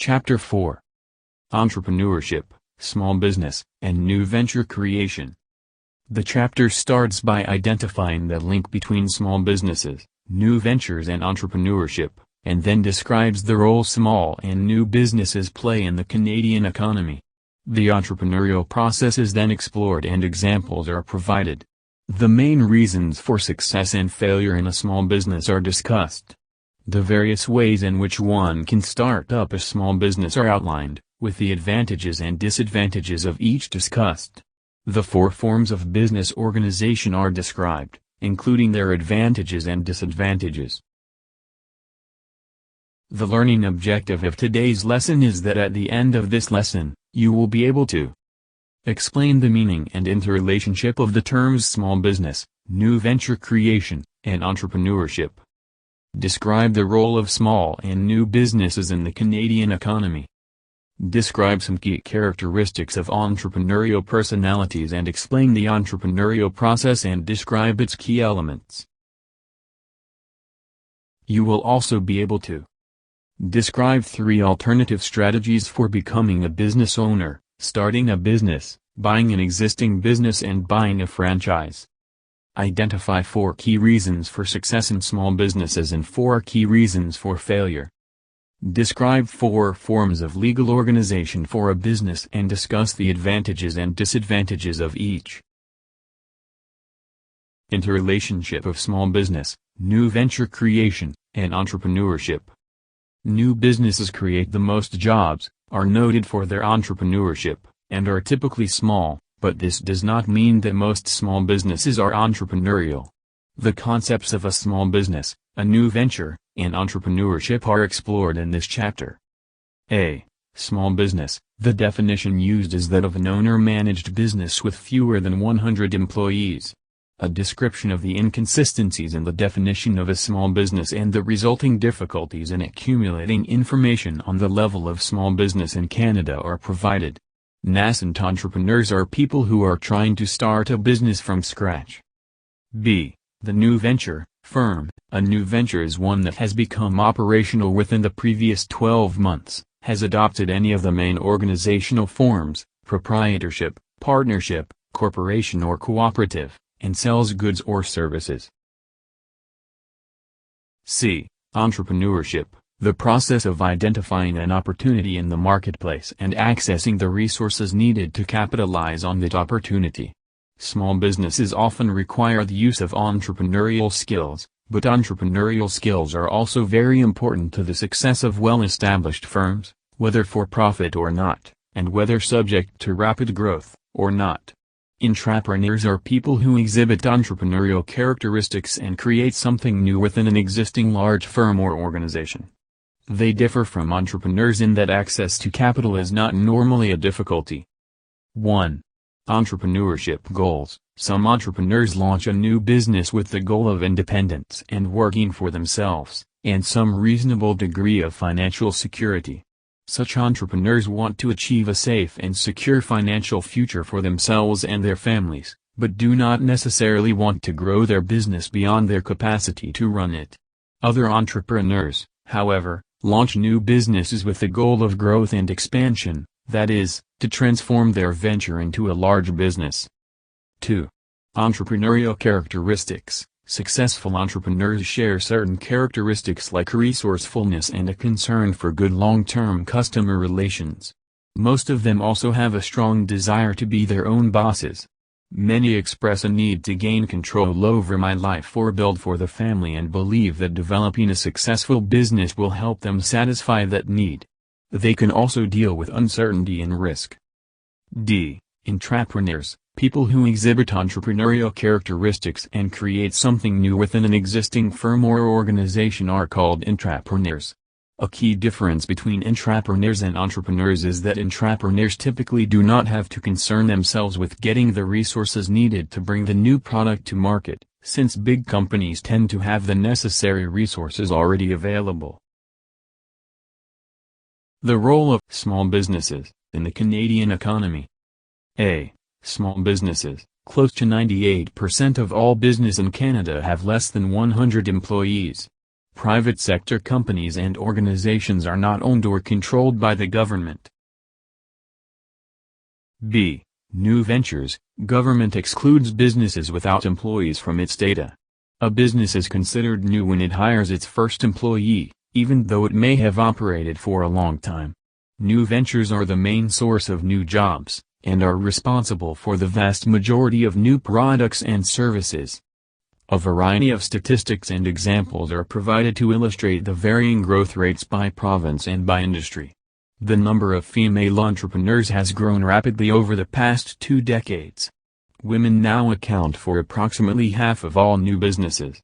Chapter 4. Entrepreneurship, Small Business, and New Venture Creation. The chapter starts by identifying the link between small businesses, new ventures and entrepreneurship, and then describes the role small and new businesses play in the Canadian economy. The entrepreneurial process is then explored and examples are provided. The main reasons for success and failure in a small business are discussed. The various ways in which one can start up a small business are outlined, with the advantages and disadvantages of each discussed. The 4 forms of business organization are described, including their advantages and disadvantages. The learning objective of today's lesson is that at the end of this lesson, you will be able to explain the meaning and interrelationship of the terms small business, new venture creation, and entrepreneurship. Describe the role of small and new businesses in the Canadian economy. Describe some key characteristics of entrepreneurial personalities and explain the entrepreneurial process and describe its key elements. You will also be able to describe 3 alternative strategies for becoming a business owner: starting a business, buying an existing business, and buying a franchise. Identify 4 key reasons for success in small businesses and 4 key reasons for failure. Describe 4 forms of legal organization for a business and discuss the advantages and disadvantages of each. Interrelationship of small business, new venture creation, and entrepreneurship. New businesses create the most jobs, are noted for their entrepreneurship, and are typically small, but this does not mean that most small businesses are entrepreneurial. The concepts of a small business, a new venture, and entrepreneurship are explored in this chapter. A small business, the definition used is that of an owner-managed business with fewer than 100 employees. A description of the inconsistencies in the definition of a small business and the resulting difficulties in accumulating information on the level of small business in Canada are provided. Nascent entrepreneurs are people who are trying to start a business from scratch. B. The new venture, firm. A new venture is one that has become operational within the previous 12 months, has adopted any of the main organizational forms, proprietorship, partnership, corporation or cooperative, and sells goods or services. C. Entrepreneurship, the process of identifying an opportunity in the marketplace and accessing the resources needed to capitalize on that opportunity. Small businesses often require the use of entrepreneurial skills, but entrepreneurial skills are also very important to the success of well-established firms, whether for profit or not, and whether subject to rapid growth, or not. Intrapreneurs are people who exhibit entrepreneurial characteristics and create something new within an existing large firm or organization. They differ from entrepreneurs in that access to capital is not normally a difficulty. 1. Entrepreneurship goals. Some entrepreneurs launch a new business with the goal of independence and working for themselves, and some reasonable degree of financial security. Such entrepreneurs want to achieve a safe and secure financial future for themselves and their families, but do not necessarily want to grow their business beyond their capacity to run it. Other entrepreneurs, however, launch new businesses with the goal of growth and expansion, that is, to transform their venture into a large business. 2. Entrepreneurial characteristics. Successful entrepreneurs share certain characteristics like resourcefulness and a concern for good long-term customer relations. Most of them also have a strong desire to be their own bosses. Many express a need to gain control over my life or build for the family and believe that developing a successful business will help them satisfy that need. They can also deal with uncertainty and risk. D. Intrapreneurs, people who exhibit entrepreneurial characteristics and create something new within an existing firm or organization are called intrapreneurs. A key difference between intrapreneurs and entrepreneurs is that intrapreneurs typically do not have to concern themselves with getting the resources needed to bring the new product to market, since big companies tend to have the necessary resources already available. The role of small businesses in the Canadian economy. A. Small businesses. Close to 98% of all business in Canada have less than 100 employees. Private sector companies and organizations are not owned or controlled by the government. B. New ventures. Government excludes businesses without employees from its data. A business is considered new when it hires its first employee, even though it may have operated for a long time. New ventures are the main source of new jobs, and are responsible for the vast majority of new products and services. A variety of statistics and examples are provided to illustrate the varying growth rates by province and by industry. The number of female entrepreneurs has grown rapidly over the past 2 decades. Women now account for approximately half of all new businesses.